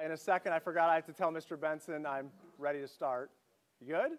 In a second, I forgot I have to tell Mr. Benson I'm ready to start. You good?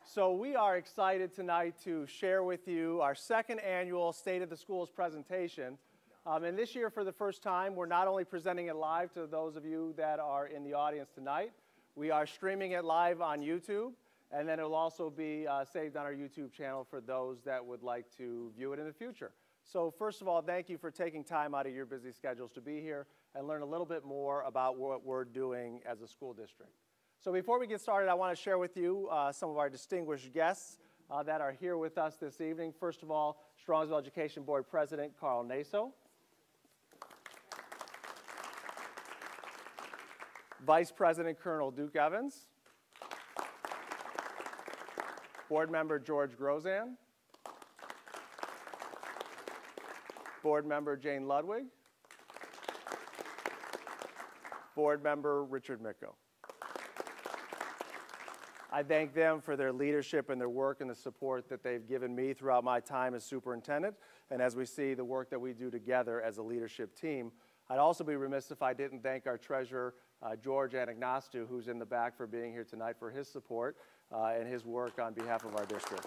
So we are excited tonight to share with you our second annual State of the Schools presentation. And this year, for the first time, we're not only presenting it live to those of you that are in the audience tonight, we are streaming it live on YouTube, and then it will also be saved on our YouTube channel for those that would like to view it in the future. So first of all, thank you for taking time out of your busy schedules to be here and learn a little bit more about what we're doing as a school district. So before we get started, I want to share with you some of our distinguished guests that are here with us this evening. First of all, Strongsville Education Board President Carl Naso. Vice President Colonel Duke Evans. Board Member George Grozan. Board Member Jane Ludwig. Board Member Richard Micko. I thank them for their leadership and their work and the support that they've given me throughout my time as superintendent, and as we see the work that we do together as a leadership team. I'd also be remiss if I didn't thank our treasurer, George Anagnostou, who's in the back, for being here tonight, for his support and his work on behalf of our district.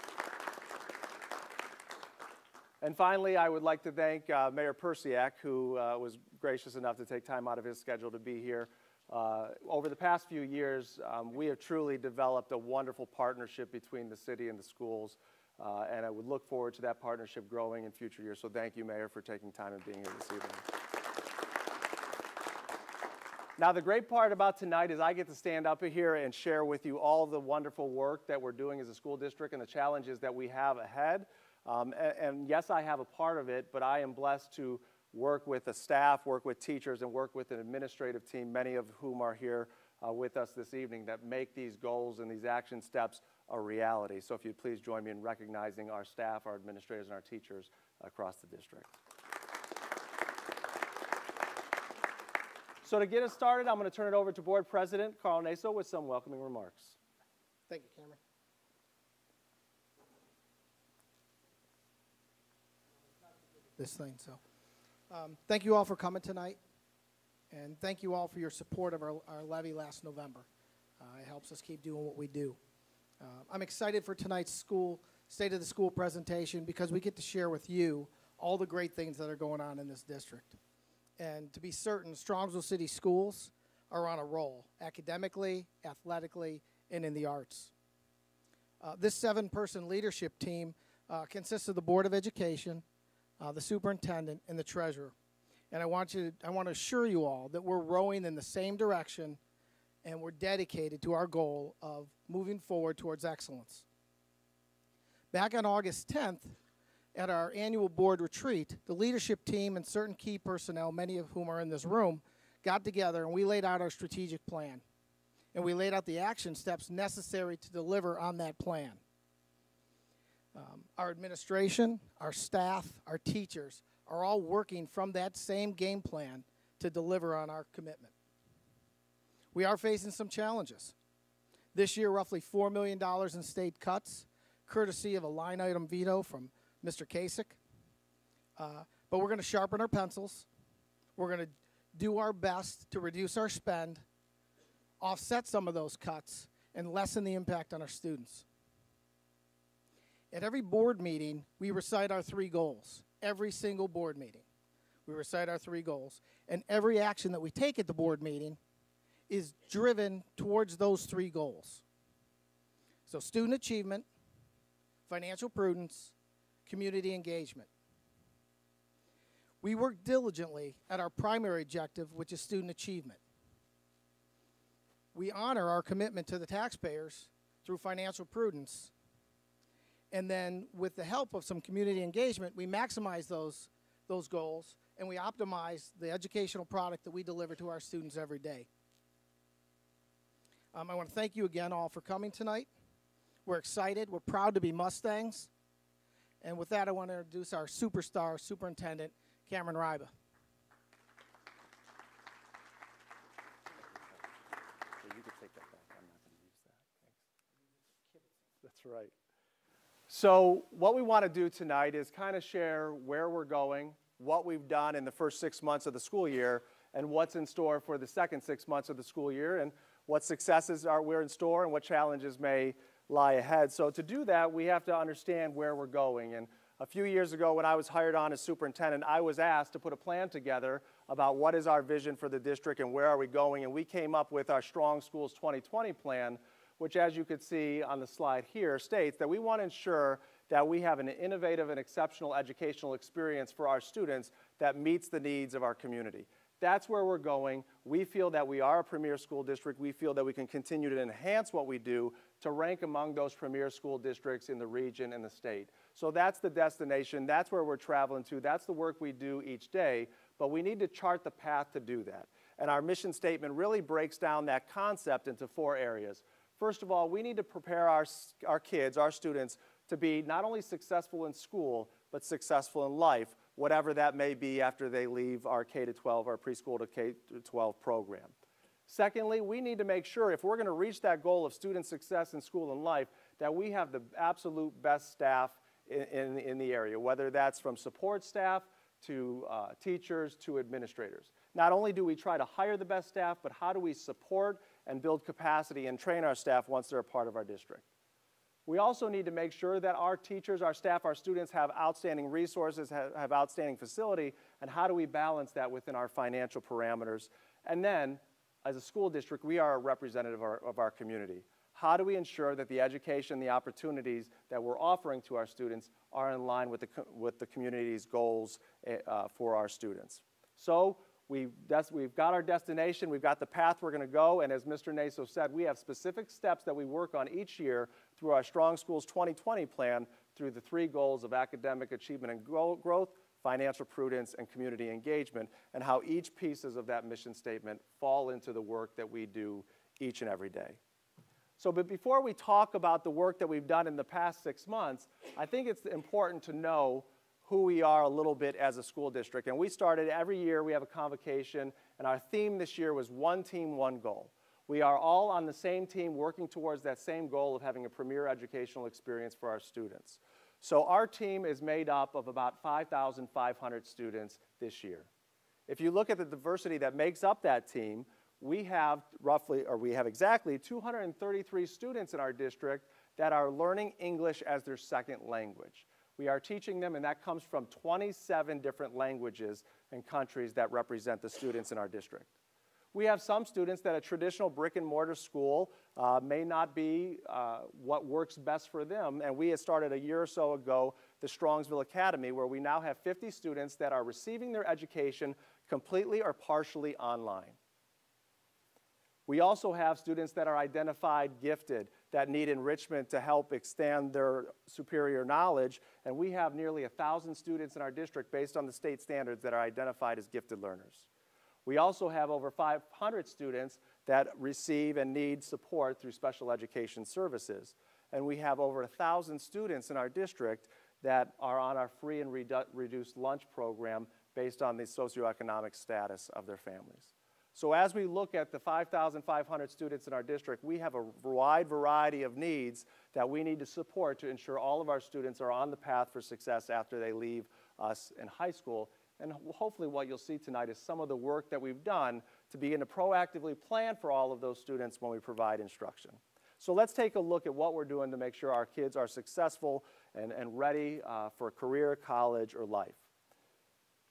And finally, I would like to thank Mayor Persiak, who was gracious enough to take time out of his schedule to be here. Over the past few years, we have truly developed a wonderful partnership between the city and the schools, and I would look forward to that partnership growing in future years. So thank you, Mayor, for taking time and being here this evening. Now, the great part about tonight is I get to stand up here and share with you all the wonderful work that we're doing as a school district and the challenges that we have ahead. And yes, I have a part of it, but I am blessed to work with the staff, work with teachers, and work with an administrative team, many of whom are here with us this evening, that make these goals and these action steps a reality. So if you'd please join me in recognizing our staff, our administrators, and our teachers across the district. So to get us started, I'm going to turn it over to Board President Carl Naso with some welcoming remarks. Thank you, Cameron. This thing, so. Thank you all for coming tonight, and thank you all for your support of our levy last November. It helps us keep doing what we do. I'm excited for tonight's State of the School presentation because we get to share with you all the great things that are going on in this district. And to be certain, Strongsville City Schools are on a roll, academically, athletically, and in the arts. This 7-person leadership team consists of the Board of Education, the superintendent, and the treasurer. And I want to assure you all that we're rowing in the same direction, and we're dedicated to our goal of moving forward towards excellence. Back on August 10th, at our annual board retreat, the leadership team and certain key personnel, many of whom are in this room, got together and we laid out our strategic plan. And we laid out the action steps necessary to deliver on that plan. Our administration, our staff, our teachers are all working from that same game plan to deliver on our commitment. We are facing some challenges. This year, roughly $4 million in state cuts, courtesy of a line item veto from Mr. Kasich. But we're going to sharpen our pencils. We're going to do our best to reduce our spend, offset some of those cuts, and lessen the impact on our students. At every board meeting, we recite our 3 goals. Every single board meeting, we recite our 3 goals. And every action that we take at the board meeting is driven towards those 3 goals. So student achievement, financial prudence, community engagement. We work diligently at our primary objective, which is student achievement. We honor our commitment to the taxpayers through financial prudence. And then with the help of some community engagement, we maximize those goals, and we optimize the educational product that we deliver to our students every day. I want to thank you again all for coming tonight. We're excited. We're proud to be Mustangs. And with that, I want to introduce our superstar superintendent, Cameron Ryba. You can take that back. I'm not going to use that. Thanks. That's right. So what we want to do tonight is kind of share where we're going, what we've done in the first 6 months of the school year, and what's in store for the second 6 months of the school year, and what successes we're in store and what challenges may lie ahead. So to do that, we have to understand where we're going. And a few years ago, when I was hired on as superintendent, I was asked to put a plan together about what is our vision for the district and where are we going. And we came up with our Strong Schools 2020 plan, which, as you could see on the slide here, states that we want to ensure that we have an innovative and exceptional educational experience for our students that meets the needs of our community. That's where we're going. We feel that we are a premier school district. We feel that we can continue to enhance what we do to rank among those premier school districts in the region and the state. So that's the destination. That's where we're traveling to. That's the work we do each day. But we need to chart the path to do that. And our mission statement really breaks down that concept into 4 areas. First of all, we need to prepare our kids, our students, to be not only successful in school, but successful in life, whatever that may be after they leave our K-12, our preschool to K-12 program. Secondly, we need to make sure, if we're going to reach that goal of student success in school and life, that we have the absolute best staff in the area, whether that's from support staff to teachers to administrators. Not only do we try to hire the best staff, but how do we support and build capacity and train our staff once they're a part of our district? We also need to make sure that our teachers, our staff, our students have outstanding resources, have outstanding facility, and how do we balance that within our financial parameters? And then, as a school district, we are a representative of our community. How do we ensure that the education, the opportunities that we're offering to our students are in line with the community's goals for our students? So we've got our destination, we've got the path we're going to go, and as Mr. Naso said, we have specific steps that we work on each year through our Strong Schools 2020 plan through the 3 goals of academic achievement and growth, financial prudence, and community engagement, and how each pieces of that mission statement fall into the work that we do each and every day. So, but before we talk about the work that we've done in the past 6 months, I think it's important to know who we are a little bit as a school district. And we started every year, we have a convocation, and our theme this year was one team, one goal. We are all on the same team working towards that same goal of having a premier educational experience for our students. So our team is made up of about 5,500 students this year. If you look at the diversity that makes up that team, we have exactly 233 students in our district that are learning English as their second language. We are teaching them, and that comes from 27 different languages and countries that represent the students in our district. We have some students that a traditional brick and mortar school may not be what works best for them, and we had started a year or so ago the Strongsville Academy, where we now have 50 students that are receiving their education completely or partially online. We also have students that are identified gifted that need enrichment to help extend their superior knowledge, and we have nearly 1,000 students in our district based on the state standards that are identified as gifted learners. We also have over 500 students that receive and need support through special education services, and we have over 1,000 students in our district that are on our free and reduced lunch program based on the socioeconomic status of their families. So as we look at the 5,500 students in our district, we have a wide variety of needs that we need to support to ensure all of our students are on the path for success after they leave us in high school. And hopefully what you'll see tonight is some of the work that we've done to begin to proactively plan for all of those students when we provide instruction. So let's take a look at what we're doing to make sure our kids are successful and ready for career, college, or life.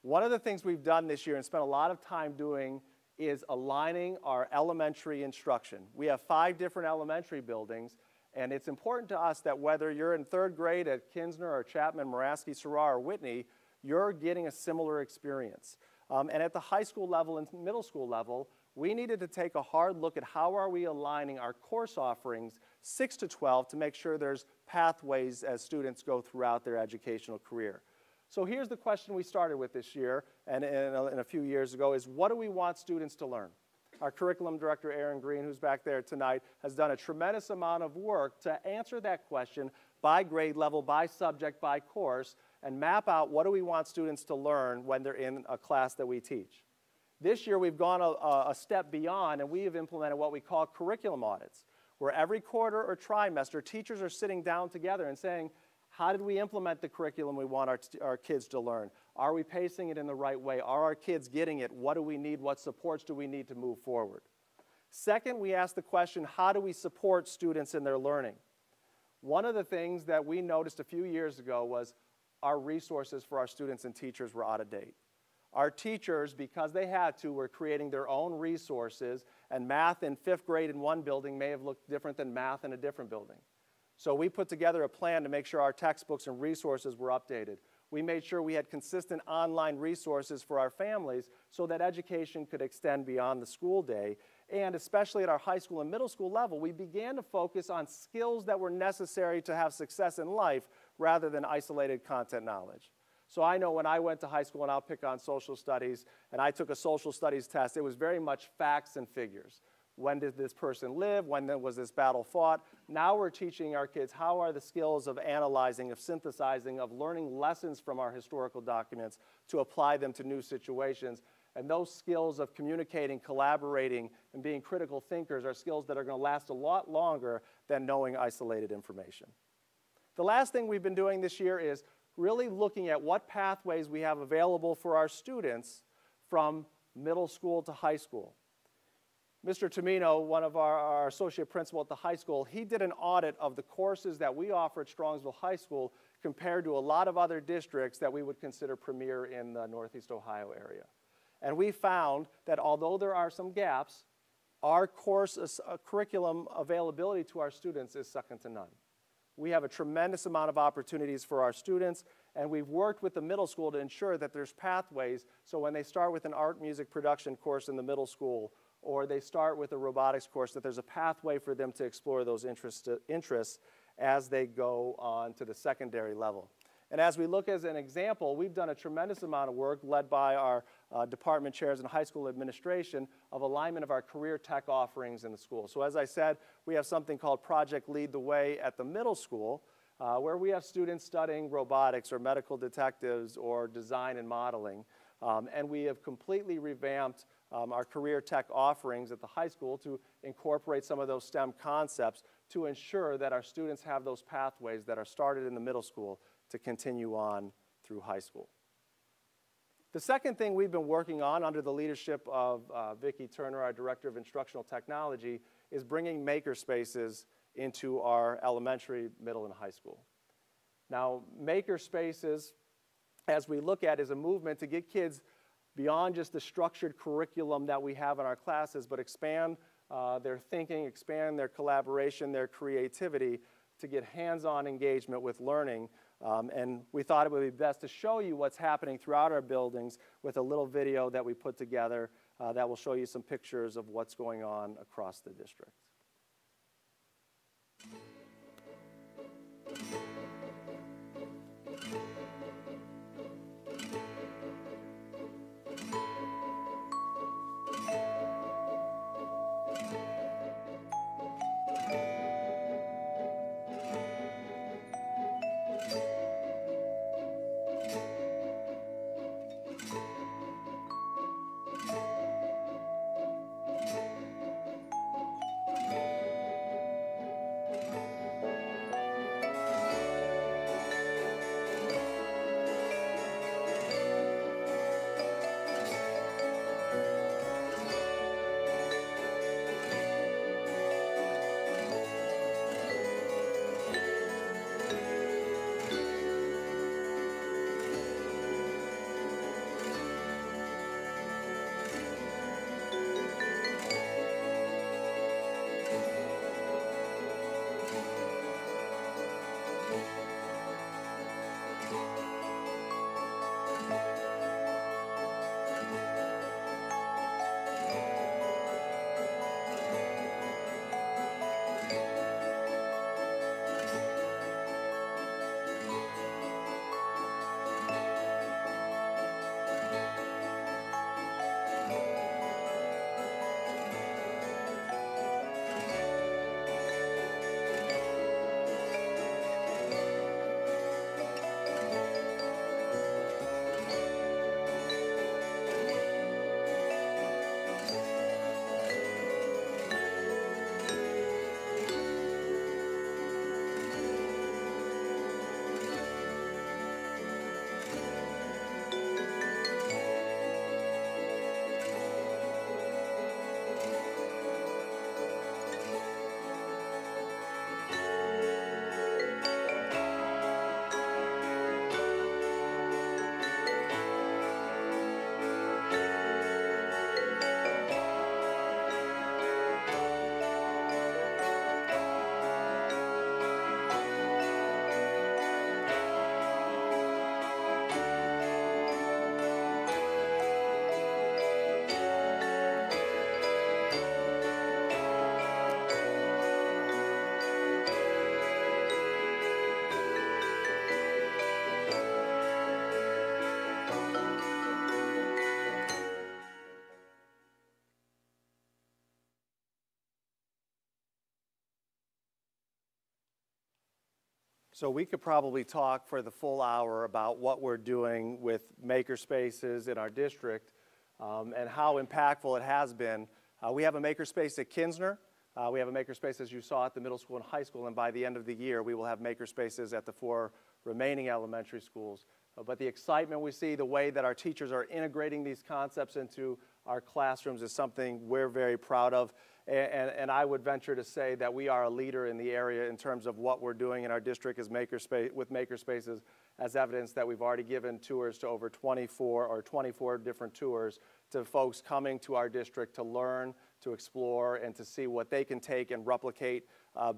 One of the things we've done this year and spent a lot of time doing is aligning our elementary instruction. We have 5 different elementary buildings, and it's important to us that whether you're in 3rd grade at Kinsner or Chapman, Moraski, Sarrar, or Whitney, you're getting a similar experience. And at the high school level and middle school level, we needed to take a hard look at how are we aligning our course offerings 6 to 12 to make sure there's pathways as students go throughout their educational career. So here's the question we started with this year and in a few years ago is, what do we want students to learn? Our curriculum director, Aaron Green, who's back there tonight, has done a tremendous amount of work to answer that question by grade level, by subject, by course, and map out what do we want students to learn when they're in a class that we teach. This year we've gone a step beyond, and we have implemented what we call curriculum audits, where every quarter or trimester teachers are sitting down together and saying, How did we implement the curriculum we want our kids to learn? Are we pacing it in the right way? Are our kids getting it? What do we need? What supports do we need to move forward? Second, we asked the question, how do we support students in their learning? One of the things that we noticed a few years ago was our resources for our students and teachers were out of date. Our teachers, because they had to, were creating their own resources, and math in 5th grade in one building may have looked different than math in a different building. So we put together a plan to make sure our textbooks and resources were updated. We made sure we had consistent online resources for our families so that education could extend beyond the school day. And especially at our high school and middle school level, we began to focus on skills that were necessary to have success in life rather than isolated content knowledge. So I know when I went to high school, and I'll pick on social studies, and I took a social studies test, it was very much facts and figures. When did this person live? When was this battle fought? Now we're teaching our kids how are the skills of analyzing, of synthesizing, of learning lessons from our historical documents to apply them to new situations. And those skills of communicating, collaborating, and being critical thinkers are skills that are going to last a lot longer than knowing isolated information. The last thing we've been doing this year is really looking at what pathways we have available for our students from middle school to high school. Mr. Tomino, one of our associate principal at the high school, he did an audit of the courses that we offer at Strongsville High School compared to a lot of other districts that we would consider premier in the Northeast Ohio area. And we found that although there are some gaps, our course curriculum availability to our students is second to none. We have a tremendous amount of opportunities for our students, and we've worked with the middle school to ensure that there's pathways so when they start with an art music production course in the middle school or they start with a robotics course, that there's a pathway for them to explore those interests as they go on to the secondary level. And as we look as an example, we've done a tremendous amount of work led by our department chairs and high school administration of alignment of our career tech offerings in the school. So as I said, we have something called Project Lead the Way at the middle school, where we have students studying robotics or medical detectives or design and modeling. And we have completely revamped our career tech offerings at the high school to incorporate some of those STEM concepts to ensure that our students have those pathways that are started in the middle school to continue on through high school. The second thing we've been working on under the leadership of Vicki Turner, our Director of Instructional Technology, is bringing makerspaces into our elementary, middle, and high school. Now, makerspaces, as we look at, is a movement to get kids beyond just the structured curriculum that we have in our classes, but expand their thinking, expand their collaboration, their creativity to get hands-on engagement with learning. And we thought it would be best to show you what's happening throughout our buildings with a little video that we put together that will show you some pictures of what's going on across the district. So we could probably talk for the full hour about what we're doing with makerspaces in our district and how impactful it has been. We have a makerspace at Kinsner. We have a makerspace, as you saw, at the middle school and high school, and by the end of the year, we will have makerspaces at the 4 remaining elementary schools. But the excitement we see, the way that our teachers are integrating these concepts into our classrooms is something we're very proud of. And I would venture to say that we are a leader in the area in terms of what we're doing in our district as with makerspaces, as evidence that we've already given tours to over 24 different tours to folks coming to our district to learn, to explore, and to see what they can take and replicate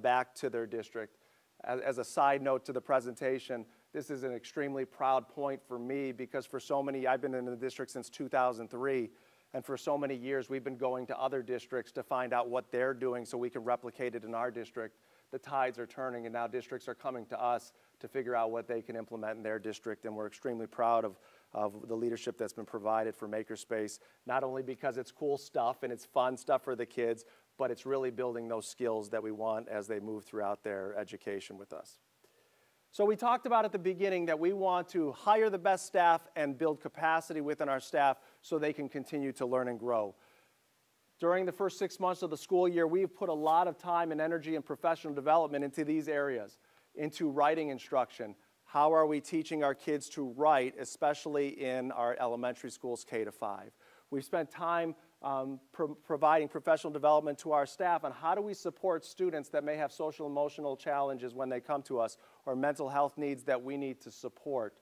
back to their district. As a side note to the presentation, this is an extremely proud point for me because for so many, I've been in the district since 2003, and for so many years we've been going to other districts to find out what they're doing so we can replicate it in our district. The tides are turning and now districts are coming to us to figure out what they can implement in their district, and we're extremely proud of the leadership that's been provided for Makerspace, not only because it's cool stuff and it's fun stuff for the kids, but it's really building those skills that we want as they move throughout their education with us. So we talked about at the beginning that we want to hire the best staff and build capacity within our staff so they can continue to learn and grow. During the first 6 months of the school year, we've put a lot of time and energy and professional development into these areas, into writing instruction. How are we teaching our kids to write, especially in our elementary schools K-5? We've spent time providing professional development to our staff on how do we support students that may have social emotional challenges when they come to us, or mental health needs that we need to support.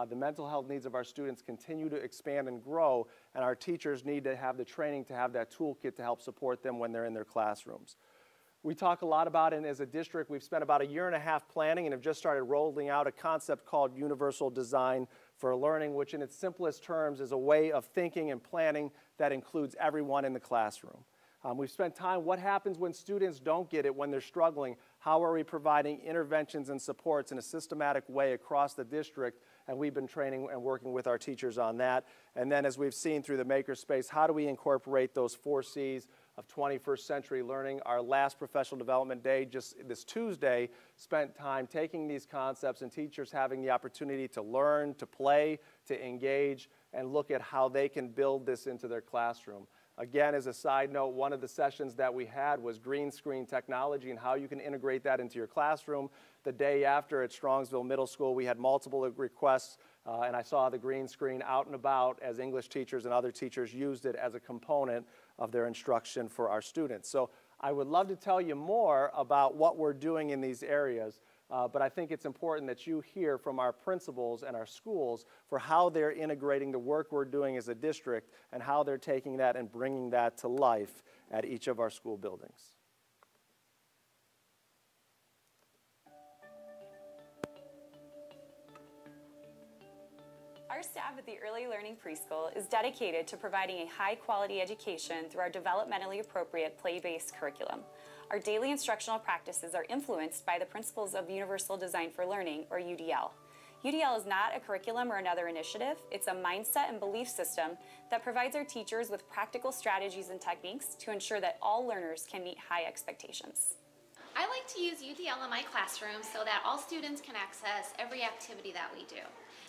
The mental health needs of our students continue to expand and grow, and our teachers need to have the training to have that toolkit to help support them when they're in their classrooms. We talk a lot about it as a district. We've spent about 1.5 years planning and have just started rolling out a concept called Universal Design for Learning, which in its simplest terms is a way of thinking and planning that includes everyone in the classroom. We've spent time, what happens when students don't get it, when they're struggling? How are we providing interventions and supports in a systematic way across the district? And we've been training and working with our teachers on that. And then as we've seen through the Makerspace, how do we incorporate those 4 C's of 21st century learning? Our last professional development day, just this Tuesday, spent time taking these concepts and teachers having the opportunity to learn, to play, to engage, and look at how they can build this into their classroom. Again, as a side note, one of the sessions that we had was green screen technology and how you can integrate that into your classroom. The day after at Strongsville Middle School, we had multiple requests, and I saw the green screen out and about as English teachers and other teachers used it as a component of their instruction for our students. So I would love to tell you more about what we're doing in these areas, but I think it's important that you hear from our principals and our schools for how they're integrating the work we're doing as a district and how they're taking that and bringing that to life at each of our school buildings. Our staff at the Early Learning Preschool is dedicated to providing a high-quality education through our developmentally appropriate play-based curriculum. Our daily instructional practices are influenced by the principles of Universal Design for Learning, or UDL. UDL is not a curriculum or another initiative. It's a mindset and belief system that provides our teachers with practical strategies and techniques to ensure that all learners can meet high expectations. I like to use UDL in my classroom so that all students can access every activity that we do.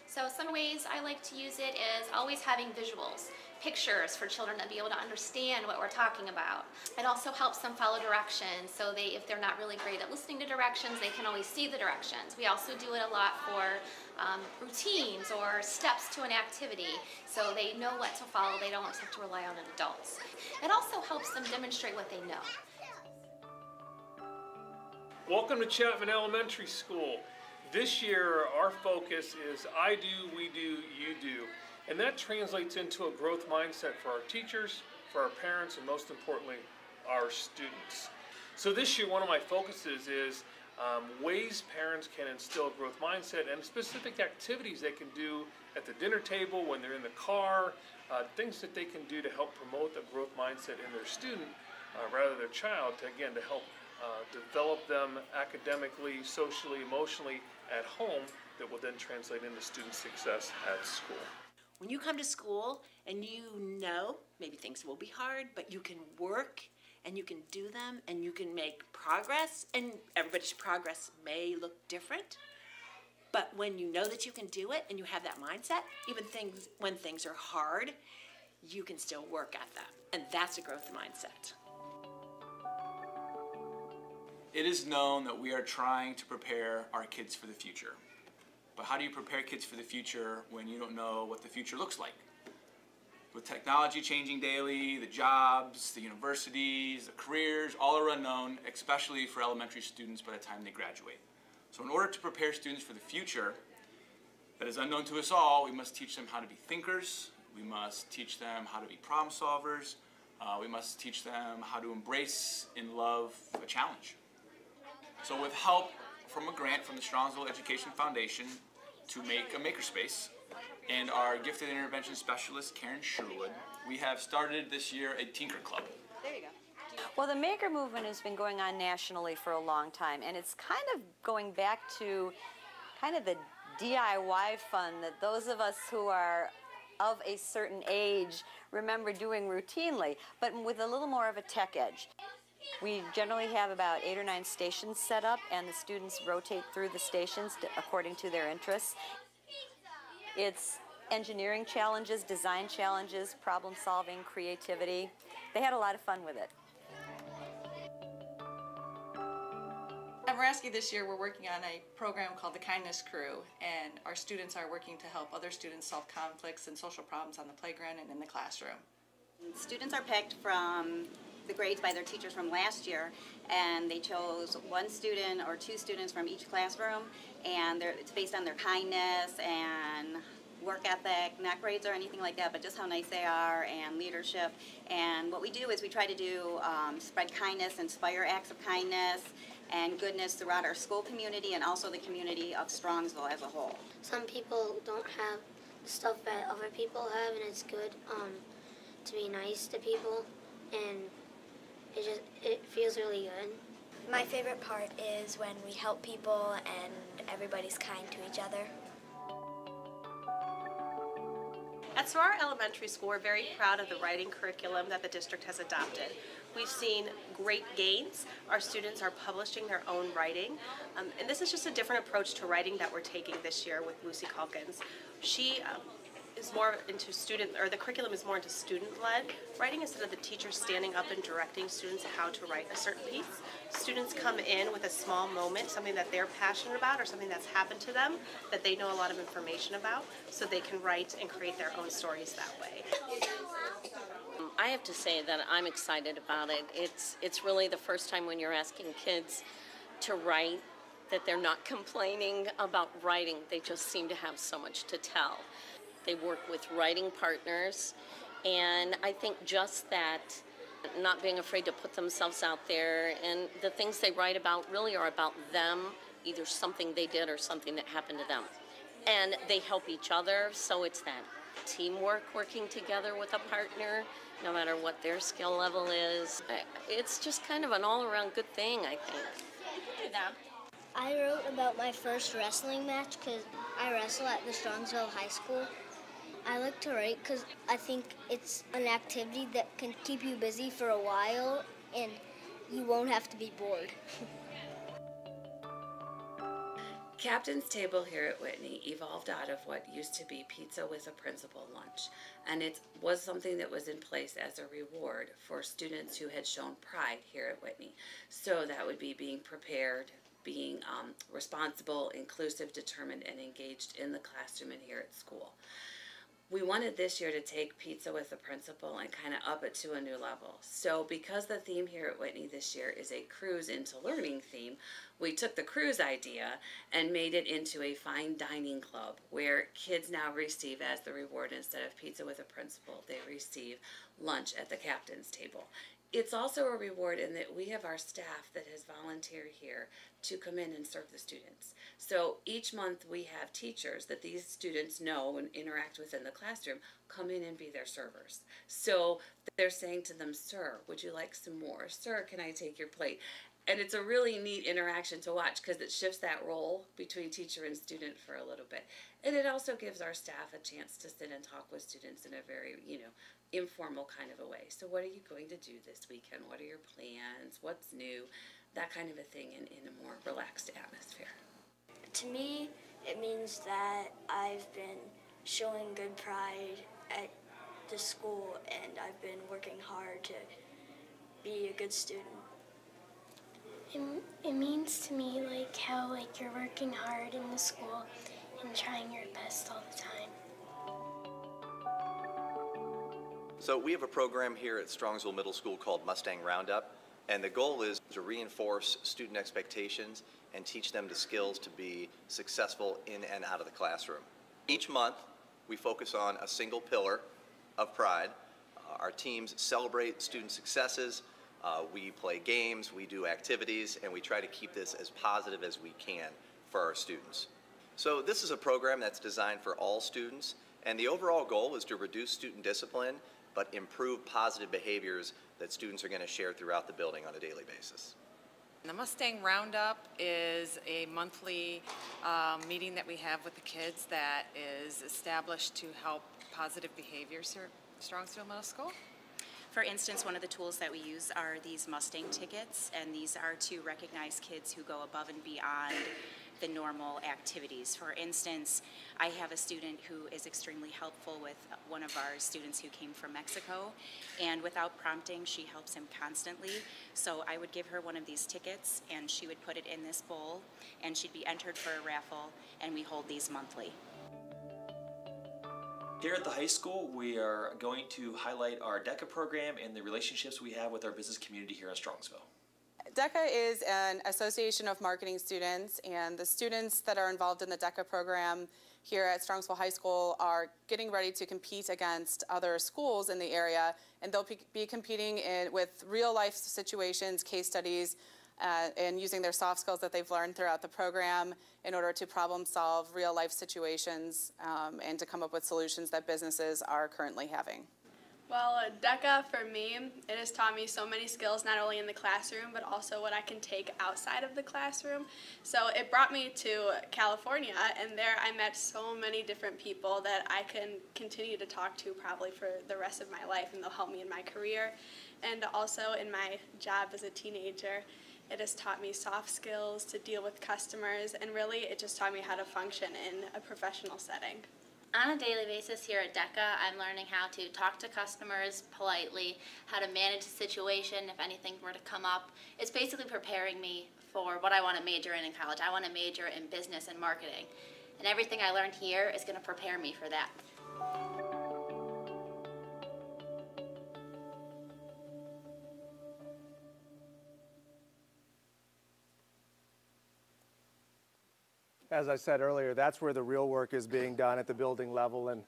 So some ways I like to use it is always having visuals, pictures for children to be able to understand what we're talking about. It also helps them follow directions, so if they're not really great at listening to directions, they can always see the directions. We also do it a lot for routines or steps to an activity, so they know what to follow. They don't have to rely on adults. It also helps them demonstrate what they know. Welcome to Chevon Elementary School. This year our focus is I do, we do, you do, and that translates into a growth mindset for our teachers, for our parents, and most importantly, our students. So this year one of my focuses is ways parents can instill a growth mindset and specific activities they can do at the dinner table, when they're in the car, things that they can do to help promote a growth mindset in their student, rather their child, to help develop them academically, socially, emotionally at home that will then translate into student success at school. When you come to school and you know maybe things will be hard, but you can work and you can do them and you can make progress, and everybody's progress may look different, But when you know that you can do it and you have that mindset, even when things are hard, you can still work at them. And that's a growth mindset. It is known that we are trying to prepare our kids for the future. But how do you prepare kids for the future when you don't know what the future looks like? With technology changing daily, the jobs, the universities, the careers, all are unknown, especially for elementary students by the time they graduate. So in order to prepare students for the future that is unknown to us all, we must teach them how to be thinkers, we must teach them how to be problem solvers, we must teach them how to embrace and love a challenge. So with help from a grant from the Strongsville Education Foundation to make a makerspace, and our gifted intervention specialist, Karen Sherwood, we have started this year a Tinker Club. There you go. Well, the maker movement has been going on nationally for a long time, and it's kind of going back to kind of the DIY fun that those of us who are of a certain age remember doing routinely, but with a little more of a tech edge. We generally have about 8 or 9 stations set up, and the students rotate through the stations according to their interests. It's engineering challenges, design challenges, problem solving, creativity. They had a lot of fun with it. At Moraski this year, we're working on a program called the Kindness Crew, and our students are working to help other students solve conflicts and social problems on the playground and in the classroom. Students are picked from the grades by their teachers from last year, and they chose 1 student or 2 students from each classroom, and it's based on their kindness and work ethic, not grades or anything like that, but just how nice they are and leadership. And what we do is we try to do spread kindness, inspire acts of kindness and goodness throughout our school community and also the community of Strongsville as a whole. Some people don't have stuff that other people have, and it's good to be nice to people, and it feels really good. My favorite part is when we help people and everybody's kind to each other. At Strongsville Elementary School, we're very proud of the writing curriculum that the district has adopted. We've seen great gains. Our students are publishing their own writing, and this is just a different approach to writing that we're taking this year with Lucy Calkins. She is more into the curriculum is more into student-led writing instead of the teacher standing up and directing students how to write a certain piece. Students come in with a small moment, something that they're passionate about or something that's happened to them that they know a lot of information about, so they can write and create their own stories that way. I have to say that I'm excited about it. It's really the first time when you're asking kids to write that they're not complaining about writing. They just seem to have so much to tell. They work with writing partners, and I think just that, not being afraid to put themselves out there, and the things they write about really are about them, either something they did or something that happened to them. And they help each other, so it's that teamwork, working together with a partner, no matter what their skill level is. It's just kind of an all-around good thing, I think. You can do that. I wrote about my first wrestling match because I wrestle at the Strongsville High School. I like to write because I think it's an activity that can keep you busy for a while and you won't have to be bored. Captain's Table here at Whitney evolved out of what used to be Pizza with a Principal lunch, and it was something that was in place as a reward for students who had shown pride here at Whitney. So that would be being prepared, being responsible, inclusive, determined, and engaged in the classroom and here at school. We wanted this year to take Pizza with the Principal and kind of up it to a new level. So because the theme here at Whitney this year is a cruise into learning theme, we took the cruise idea and made it into a fine dining club where kids now receive as the reward, instead of Pizza with a Principal, they receive lunch at the captain's table. It's also a reward in that we have our staff that has volunteered here to come in and serve the students. So each month we have teachers that these students know and interact with in the classroom come in and be their servers. So they're saying to them, "Sir, would you like some more? Sir, can I take your plate?" And it's a really neat interaction to watch because it shifts that role between teacher and student for a little bit. And it also gives our staff a chance to sit and talk with students in a very, informal kind of a way. So what are you going to do this weekend? What are your plans? What's new? That kind of a thing in a more relaxed atmosphere. To me, It means that I've been showing good pride at the school, and I've been working hard to be a good student. It means to me like how you're working hard in the school and trying your best all the time. So we have a program here at Strongsville Middle School called Mustang Roundup, and the goal is to reinforce student expectations and teach them the skills to be successful in and out of the classroom. Each month, we focus on a single pillar of pride. Our teams celebrate student successes, we play games, we do activities, and we try to keep this as positive as we can for our students. So this is a program that's designed for all students, and the overall goal is to reduce student discipline but improve positive behaviors that students are going to share throughout the building on a daily basis. The Mustang Roundup is a monthly meeting that we have with the kids that is established to help positive behaviors here at Strongsville Middle School. For instance, one of the tools that we use are these Mustang Tickets, and these are to recognize kids who go above and beyond the normal activities. For instance, I have a student who is extremely helpful with one of our students who came from Mexico, and without prompting, she helps him constantly. So I would give her one of these tickets, and she would put it in this bowl, and she'd be entered for a raffle, and we hold these monthly. Here at the high school, we are going to highlight our Deca program and the relationships we have with our business community here in Strongsville. Deca is an association of marketing students, and the students that are involved in the Deca program here at Strongsville High School are getting ready to compete against other schools in the area, and they'll be competing with real life situations, case studies, and using their soft skills that they've learned throughout the program in order to problem solve real life situations and to come up with solutions that businesses are currently having. Well, Deca, for me, it has taught me so many skills, not only in the classroom, but also what I can take outside of the classroom. So it brought me to California, and there I met so many different people that I can continue to talk to probably for the rest of my life, and they'll help me in my career. And also in my job as a teenager, it has taught me soft skills to deal with customers, and really it just taught me how to function in a professional setting. On a daily basis here at Deca, I'm learning how to talk to customers politely, how to manage a situation if anything were to come up. It's basically preparing me for what I want to major in college. I want to major in business and marketing. And everything I learned here is going to prepare me for that. As I said earlier, that's where the real work is being done at the building level, and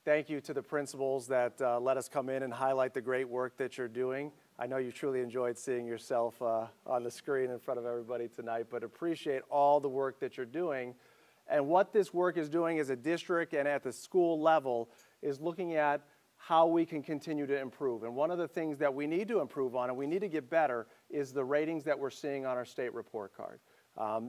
thank you to the principals that let us come in and highlight the great work that you're doing. I know you truly enjoyed seeing yourself on the screen in front of everybody tonight, but appreciate all the work that you're doing. And what this work is doing as a district and at the school level is looking at how we can continue to improve. And one of the things that we need to improve on and we need to get better is the ratings that we're seeing on our state report card.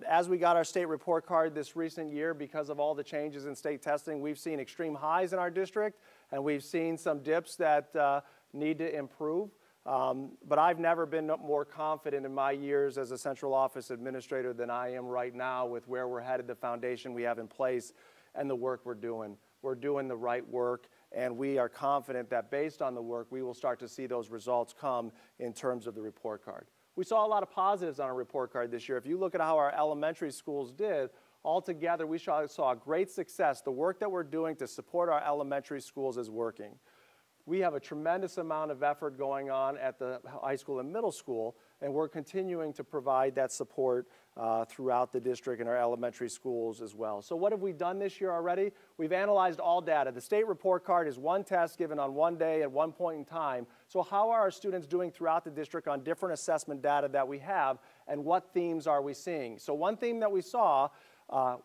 As we got our state report card this recent year, because of all the changes in state testing, we've seen extreme highs in our district, and we've seen some dips that need to improve. But I've never been more confident in my years as a central office administrator than I am right now with where we're headed, the foundation we have in place, and the work we're doing. We're doing the right work, and we are confident that based on the work, we will start to see those results come in terms of the report card. We saw a lot of positives on our report card this year. If you look at how our elementary schools did, altogether we saw great success. The work that we're doing to support our elementary schools is working. We have a tremendous amount of effort going on at the high school and middle school, and we're continuing to provide that support throughout the district and our elementary schools as well. So what have we done this year already? We've analyzed all data. The state report card is one test given on one day at one point in time. So how are our students doing throughout the district on different assessment data that we have, and what themes are we seeing? So one theme that we saw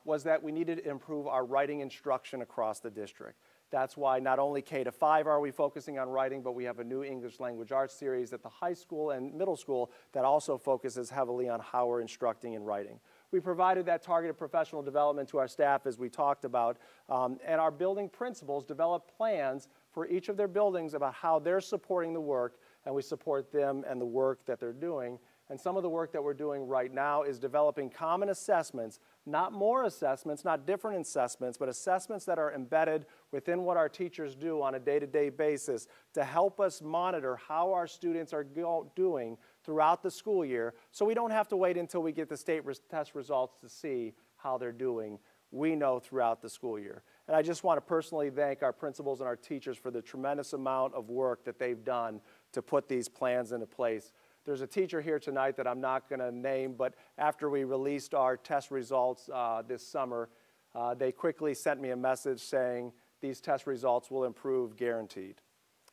was that we needed to improve our writing instruction across the district. That's why not only K-5 are we focusing on writing, but we have a new English language arts series at the high school and middle school that also focuses heavily on how we're instructing in writing. We provided that targeted professional development to our staff as we talked about, and our building principals developed plans for each of their buildings about how they're supporting the work, and we support them and the work that they're doing. And some of the work that we're doing right now is developing common assessments, not more assessments, not different assessments, but assessments that are embedded within what our teachers do on a day-to-day basis to help us monitor how our students are doing throughout the school year, so we don't have to wait until we get the state test results to see how they're doing. We know throughout the school year. And I just want to personally thank our principals and our teachers for the tremendous amount of work that they've done to put these plans into place. There's a teacher here tonight that I'm not going to name, but after we released our test results this summer, they quickly sent me a message saying these test results will improve guaranteed.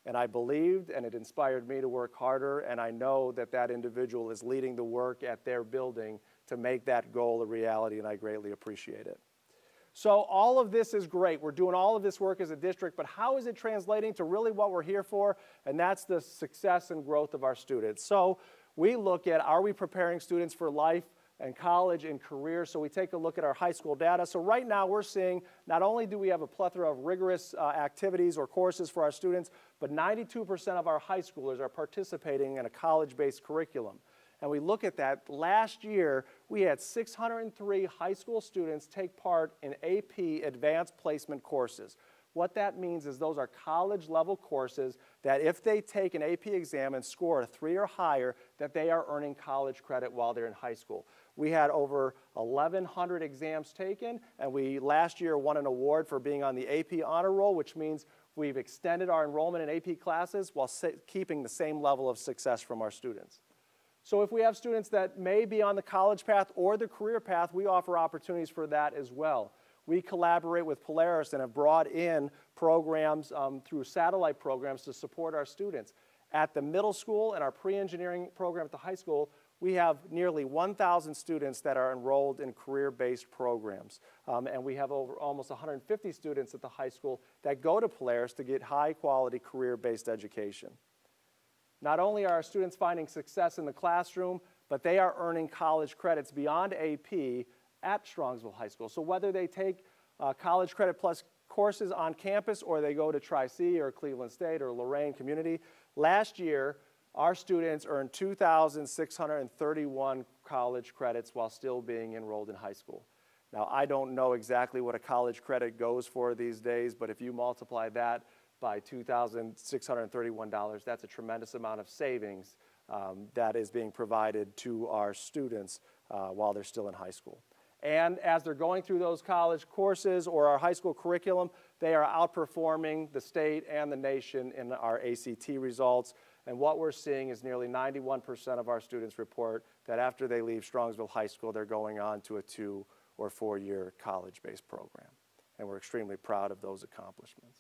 And I believed, and it inspired me to work harder, and I know that that individual is leading the work at their building to make that goal a reality, and I greatly appreciate it. So all of this is great. We're doing all of this work as a district, but how is it translating to really what we're here for? And that's the success and growth of our students. So we look at, are we preparing students for life and college and career? So we take a look at our high school data. So right now we're seeing not only do we have a plethora of rigorous activities or courses for our students, but 92% of our high schoolers are participating in a college-based curriculum. And we look at that, last year we had 603 high school students take part in AP advanced placement courses. What that means is those are college level courses that if they take an AP exam and score a 3 or higher, that they are earning college credit while they're in high school. We had over 1,100 exams taken, and we last year won an award for being on the AP honor roll, which means we've extended our enrollment in AP classes while keeping the same level of success from our students. So if we have students that may be on the college path or the career path, we offer opportunities for that as well. We collaborate with Polaris and have brought in programs through satellite programs to support our students. At the middle school and our pre-engineering program at the high school, we have nearly 1,000 students that are enrolled in career-based programs. And we have over almost 150 students at the high school that go to Polaris to get high-quality career-based education. Not only are our students finding success in the classroom, but they are earning college credits beyond AP at Strongsville High School. So whether they take college credit plus courses on campus or they go to Tri-C or Cleveland State or Lorain Community, last year our students earned 2,631 college credits while still being enrolled in high school. Now I don't know exactly what a college credit goes for these days, but if you multiply that by $2,631, that's a tremendous amount of savings that is being provided to our students while they're still in high school. And as they're going through those college courses or our high school curriculum, they are outperforming the state and the nation in our ACT results. And what we're seeing is nearly 91% of our students report that after they leave Strongsville High School, they're going on to a 2- or 4-year college-based program. And we're extremely proud of those accomplishments.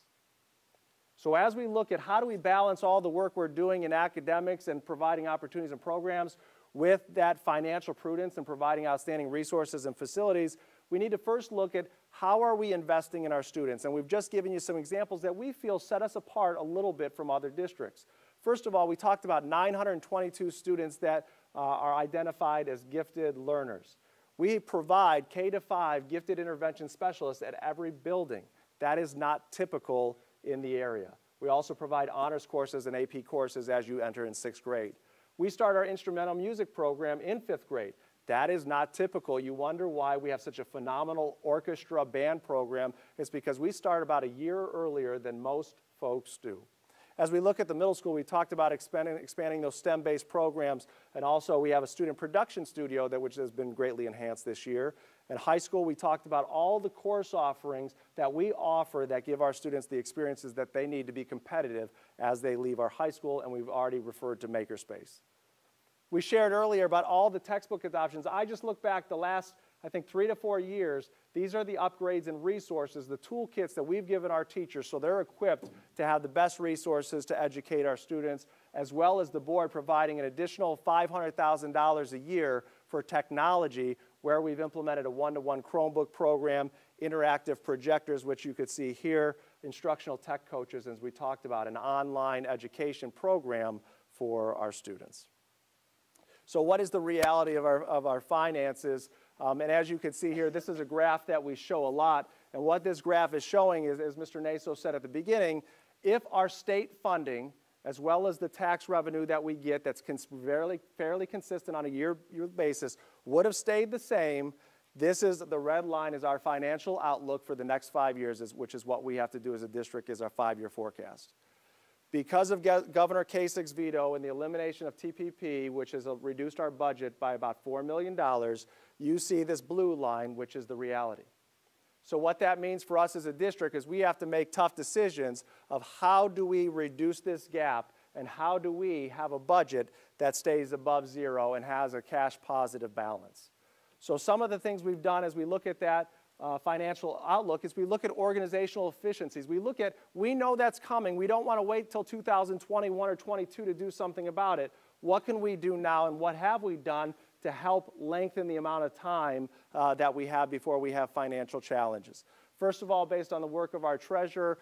So as we look at how do we balance all the work we're doing in academics and providing opportunities and programs with that financial prudence and providing outstanding resources and facilities, we need to first look at how are we investing in our students. And we've just given you some examples that we feel set us apart a little bit from other districts. First of all, we talked about 922 students that are identified as gifted learners. We provide K-5 gifted intervention specialists at every building. That is not typical in the area. We also provide honors courses and AP courses as you enter in 6th grade. We start our instrumental music program in 5th grade. That is not typical. You wonder why we have such a phenomenal orchestra band program. It's because we start about a year earlier than most folks do. As we look at the middle school, we talked about expanding those STEM-based programs, and also we have a student production studio which has been greatly enhanced this year. In high school, we talked about all the course offerings that we offer that give our students the experiences that they need to be competitive as they leave our high school, and we've already referred to makerspace. We shared earlier about all the textbook adoptions. I just look back the last, I think, 3 to 4 years. These are the upgrades and resources, the toolkits that we've given our teachers so they're equipped to have the best resources to educate our students, as well as the board providing an additional $500,000 a year for technology, where we've implemented a one-to-one Chromebook program, interactive projectors, which you could see here, instructional tech coaches, as we talked about, an online education program for our students. So what is the reality of our finances? And as you can see here, this is a graph that we show a lot. And what this graph is showing is, as Mr. Naso said at the beginning, if our state funding as well as the tax revenue that we get that's fairly consistent on a year basis, would have stayed the same. This is, the red line is our financial outlook for the next 5 years, which is what we have to do as a district, is our 5-year forecast. Because of Governor Kasich's veto and the elimination of TPP, which has reduced our budget by about $4 million, you see this blue line, which is the reality. So what that means for us as a district is we have to make tough decisions of how do we reduce this gap and how do we have a budget that stays above zero and has a cash positive balance. So some of the things we've done as we look at that financial outlook is we look at organizational efficiencies. We know that's coming. We don't want to wait till 2021 or 22 to do something about it. What can we do now and what have we done to help lengthen the amount of time that we have before we have financial challenges? First of all, based on the work of our treasurer,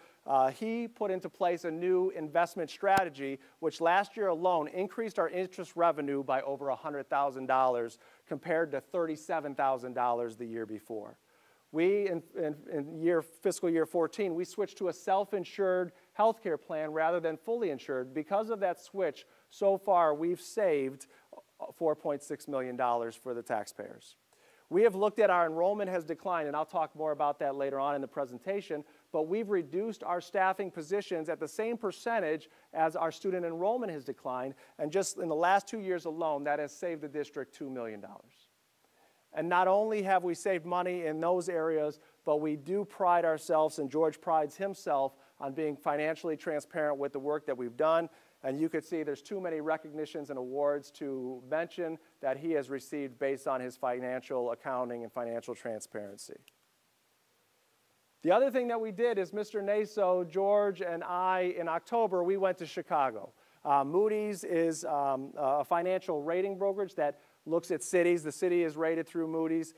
he put into place a new investment strategy, which last year alone increased our interest revenue by over $100,000 compared to $37,000 the year before. We, in fiscal year 14, we switched to a self-insured healthcare plan rather than fully insured. Because of that switch, so far we've saved $4.6 million for the taxpayers. We have looked at our enrollment has declined, and I'll talk more about that later on in the presentation, but we've reduced our staffing positions at the same percentage as our student enrollment has declined, and just in the last 2 years alone, that has saved the district $2 million. And not only have we saved money in those areas, but we do pride ourselves, and George prides himself on being financially transparent with the work that we've done. And you could see there's too many recognitions and awards to mention that he has received based on his financial accounting and financial transparency. The other thing that we did is Mr. Naso, George, and I, in October, we went to Chicago. Moodys is a financial rating brokerage that looks at cities. The city is rated through Moodys.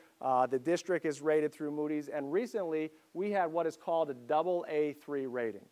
The district is rated through Moodys. And recently, we had what is called a AA3 rating.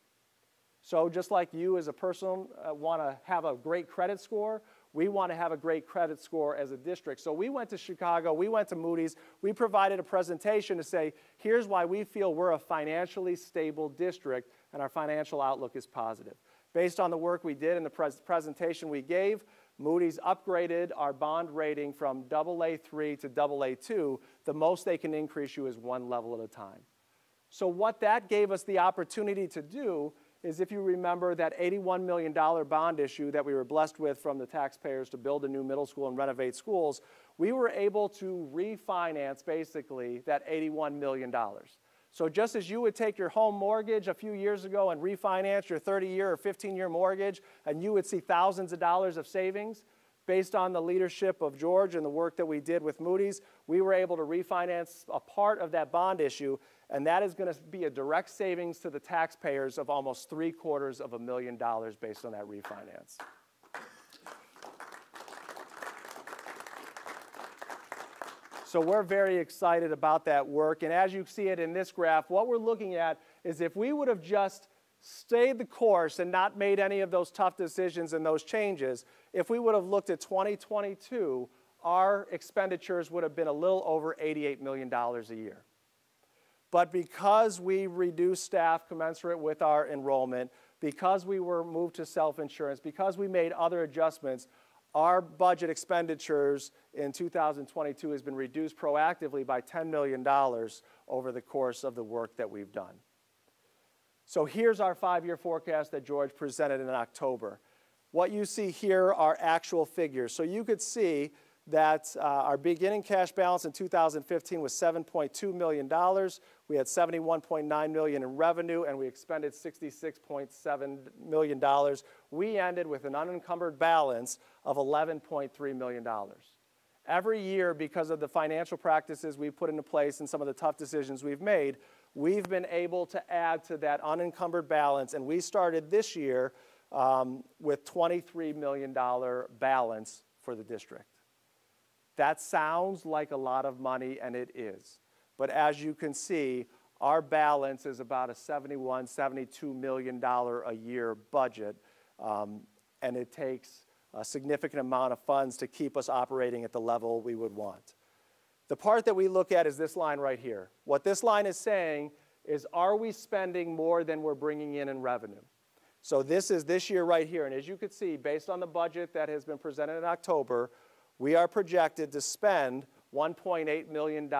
So just like you as a person want to have a great credit score, we want to have a great credit score as a district. So we went to Chicago, we went to Moodys, we provided a presentation to say, here's why we feel we're a financially stable district and our financial outlook is positive. Based on the work we did and the presentation we gave, Moodys upgraded our bond rating from AA3 to AA2. The most they can increase you is one level at a time. So what that gave us the opportunity to do is, if you remember that $81 million bond issue that we were blessed with from the taxpayers to build a new middle school and renovate schools, we were able to refinance basically that $81 million. So just as you would take your home mortgage a few years ago and refinance your 30-year or 15-year mortgage, and you would see thousands of dollars of savings, based on the leadership of George and the work that we did with Moodys, we were able to refinance a part of that bond issue, and that is going to be a direct savings to the taxpayers of almost $750,000 based on that refinance. So we're very excited about that work, and as you see it in this graph, what we're looking at is if we would have just stayed the course and not made any of those tough decisions and those changes, if we would have looked at 2022, our expenditures would have been a little over $88 million a year. But because we reduced staff commensurate with our enrollment, because we were moved to self-insurance, because we made other adjustments, our budget expenditures in 2022 has been reduced proactively by $10 million over the course of the work that we've done. So here's our 5-year forecast that George presented in October. What you see here are actual figures. So you could see that our beginning cash balance in 2015 was $7.2 million. We had $71.9 million in revenue, and we expended $66.7 million. We ended with an unencumbered balance of $11.3 million. Every year, because of the financial practices we've put into place and some of the tough decisions we've made, we've been able to add to that unencumbered balance, and we started this year with $23 million balance for the district. That sounds like a lot of money, and it is. But as you can see, our balance is about a $71, $72 million a year budget, and it takes a significant amount of funds to keep us operating at the level we would want. The part that we look at is this line right here. What this line is saying is, are we spending more than we're bringing in revenue? So this is this year right here, and as you can see, based on the budget that has been presented in October, we are projected to spend $1.8 million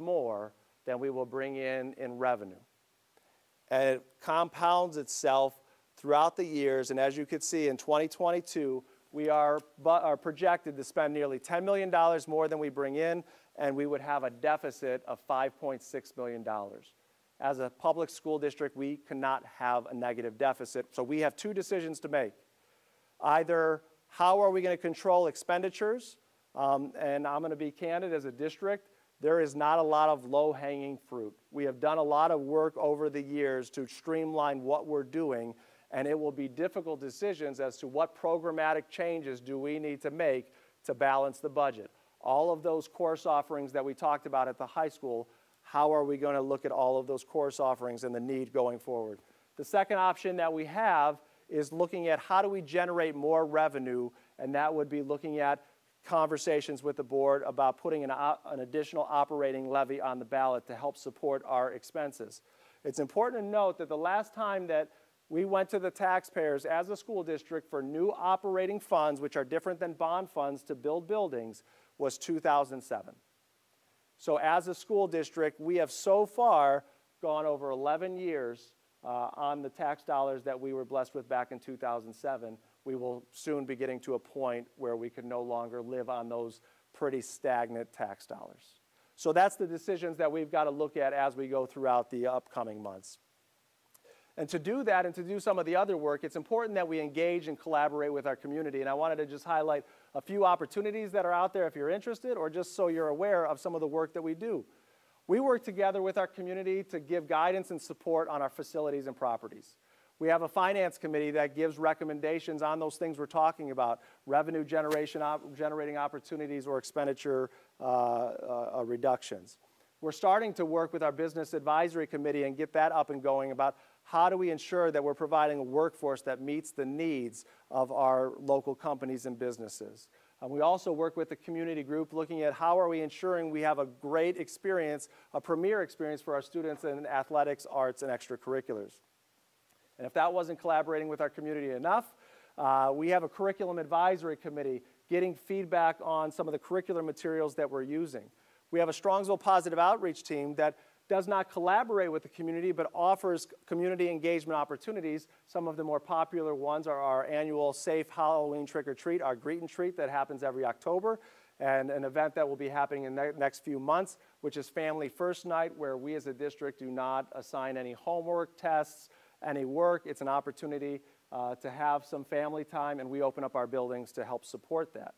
more than we will bring in revenue. And it compounds itself throughout the years, and as you can see, in 2022, we are projected to spend nearly $10 million more than we bring in, and we would have a deficit of $5.6 million. As a public school district, we cannot have a negative deficit, so we have two decisions to make. Either how are we going to control expenditures, and I'm going to be candid, as a district, there is not a lot of low-hanging fruit. We have done a lot of work over the years to streamline what we're doing, and it will be difficult decisions as to what programmatic changes do we need to make to balance the budget. All of those course offerings that we talked about at the high school, how are we going to look at all of those course offerings and the need going forward? The second option that we have is looking at how do we generate more revenue, and that would be looking at conversations with the board about putting an additional operating levy on the ballot to help support our expenses. It's important to note that the last time that we went to the taxpayers as a school district for new operating funds, which are different than bond funds to build buildings, was 2007. So as a school district, we have so far gone over 11 years on the tax dollars that we were blessed with back in 2007. We will soon be getting to a point where we can no longer live on those pretty stagnant tax dollars. So that's the decisions that we've got to look at as we go throughout the upcoming months. And to do that and to do some of the other work, it's important that we engage and collaborate with our community. And I wanted to just highlight a few opportunities that are out there if you're interested, or just so you're aware of some of the work that we do. We work together with our community to give guidance and support on our facilities and properties. We have a finance committee that gives recommendations on those things we're talking about, revenue generating opportunities or expenditure reductions. We're starting to work with our business advisory committee and get that up and going about how do we ensure that we're providing a workforce that meets the needs of our local companies and businesses. We also work with the community group looking at how are we ensuring we have a great experience, a premier experience for our students in athletics, arts, and extracurriculars. And if that wasn't collaborating with our community enough, we have a curriculum advisory committee getting feedback on some of the curricular materials that we're using. We have a Strongsville Positive Outreach team that does not collaborate with the community but offers community engagement opportunities. Some of the more popular ones are our annual Safe Halloween Trick or Treat, our Greet and Treat that happens every October, and an event that will be happening in the next few months, which is Family First Night, where we as a district do not assign any homework, tests, any work. It's an opportunity to have some family time, and we open up our buildings to help support that.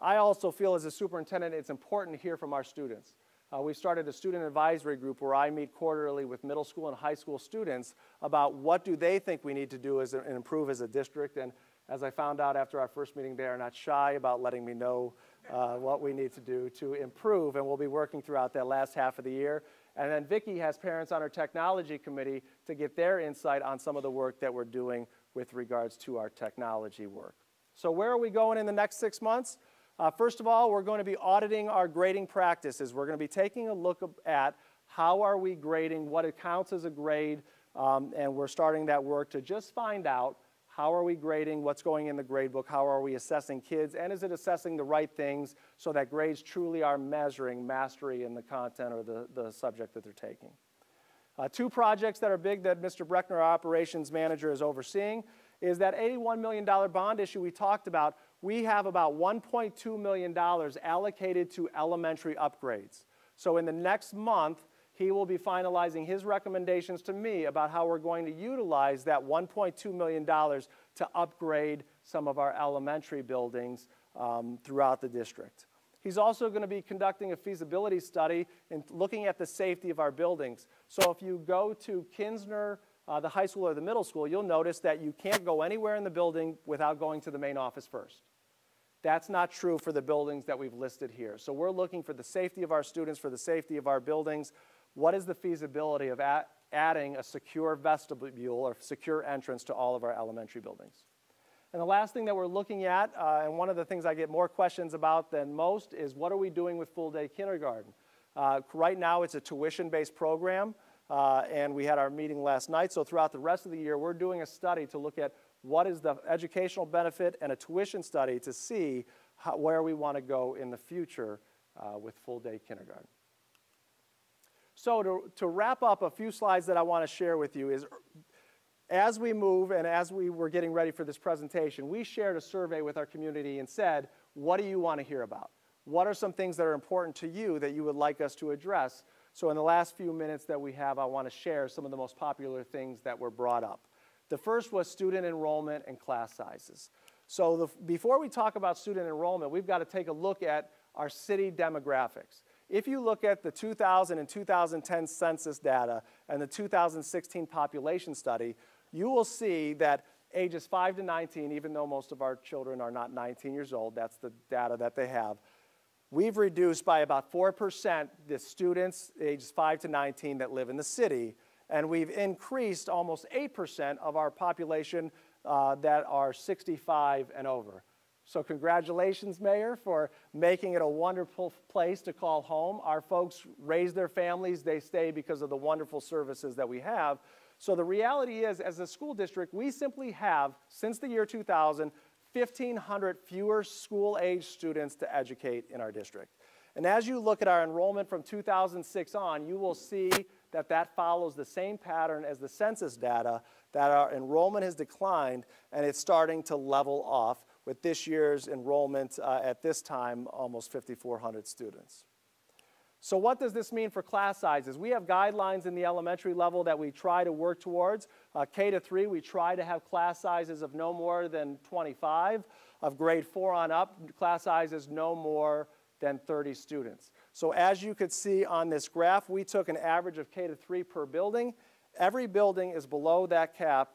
I also feel as a superintendent it's important to hear from our students. We started a student advisory group where I meet quarterly with middle school and high school students about what do they think we need to do and improve as a district. And as I found out after our first meeting, they are not shy about letting me know what we need to do to improve, and we'll be working throughout that last half of the year. And then Vicki has parents on her technology committee to get their insight on some of the work that we're doing with regards to our technology work. So where are we going in the next 6 months? First of all, we're going to be auditing our grading practices. We're going to be taking a look at how are we grading, what it counts as a grade, and we're starting that work to just find out how are we grading, what's going in the grade book, how are we assessing kids, and is it assessing the right things so that grades truly are measuring mastery in the content or the subject that they're taking. Two projects that are big that Mr. Breckner, our operations manager, is overseeing is that $81 million bond issue we talked about. We have about $1.2 million allocated to elementary upgrades. So in the next month, he will be finalizing his recommendations to me about how we're going to utilize that $1.2 million to upgrade some of our elementary buildings throughout the district. He's also going to be conducting a feasibility study and looking at the safety of our buildings. So if you go to Kinsner, the high school or the middle school, you'll notice that you can't go anywhere in the building without going to the main office first. That's not true for the buildings that we've listed here. So we're looking for the safety of our students, for the safety of our buildings. What is the feasibility of adding a secure vestibule or secure entrance to all of our elementary buildings? And the last thing that we're looking at, and one of the things I get more questions about than most, is what are we doing with full-day kindergarten? Right now it's a tuition-based program. and we had our meeting last night. So throughout the rest of the year, we're doing a study to look at what is the educational benefit and a tuition study to see where we want to go in the future with full-day kindergarten. So to wrap up, a few slides that I want to share with you is, as we move and as we were getting ready for this presentation, we shared a survey with our community and said, what do you want to hear about? What are some things that are important to you that you would like us to address? So in the last few minutes that we have, I want to share some of the most popular things that were brought up. The first was student enrollment and class sizes. So before we talk about student enrollment, we've got to take a look at our city demographics. If you look at the 2000 and 2010 census data and the 2016 population study, you will see that ages 5 to 19, even though most of our children are not 19 years old, that's the data that they have, we've reduced by about 4% the students ages 5 to 19 that live in the city, and we've increased almost 8% of our population that are 65 and over. So congratulations, Mayor, for making it a wonderful place to call home. Our folks raise their families, they stay because of the wonderful services that we have. So the reality is, as a school district, we simply have, since the year 2000, 1,500 fewer school-age students to educate in our district. And as you look at our enrollment from 2006 on, you will see that that follows the same pattern as the census data, that our enrollment has declined and it's starting to level off, with this year's enrollment at this time almost 5,400 students. So what does this mean for class sizes? We have guidelines in the elementary level that we try to work towards. K to 3, we try to have class sizes of no more than 25. Of grade 4 on up, class sizes no more than 30 students. So as you could see on this graph, we took an average of K to 3 per building. Every building is below that cap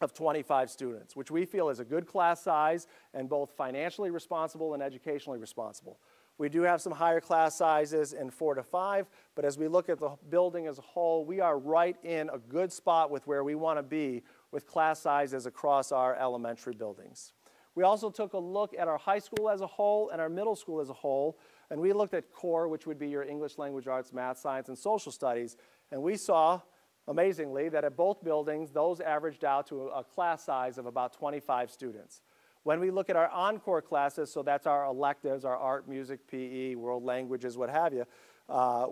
of 25 students, which we feel is a good class size and both financially responsible and educationally responsible. We do have some higher class sizes in 4 to 5, but as we look at the building as a whole, we are right in a good spot with where we want to be with class sizes across our elementary buildings. We also took a look at our high school as a whole and our middle school as a whole, and we looked at core, which would be your English language arts, math, science, and social studies, and we saw, amazingly, that at both buildings, those averaged out to a class size of about 25 students. When we look at our encore classes, so that's our electives, our art, music, PE, world languages, what have you,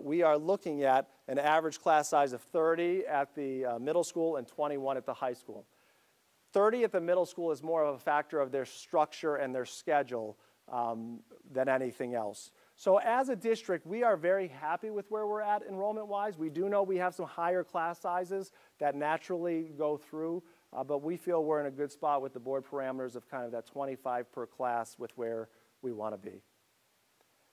we are looking at an average class size of 30 at the middle school and 21 at the high school. 30 at the middle school is more of a factor of their structure and their schedule than anything else. So as a district, we are very happy with where we're at enrollment-wise. We do know we have some higher class sizes that naturally go through, but we feel we're in a good spot with the board parameters of kind of that 25 per class with where we want to be.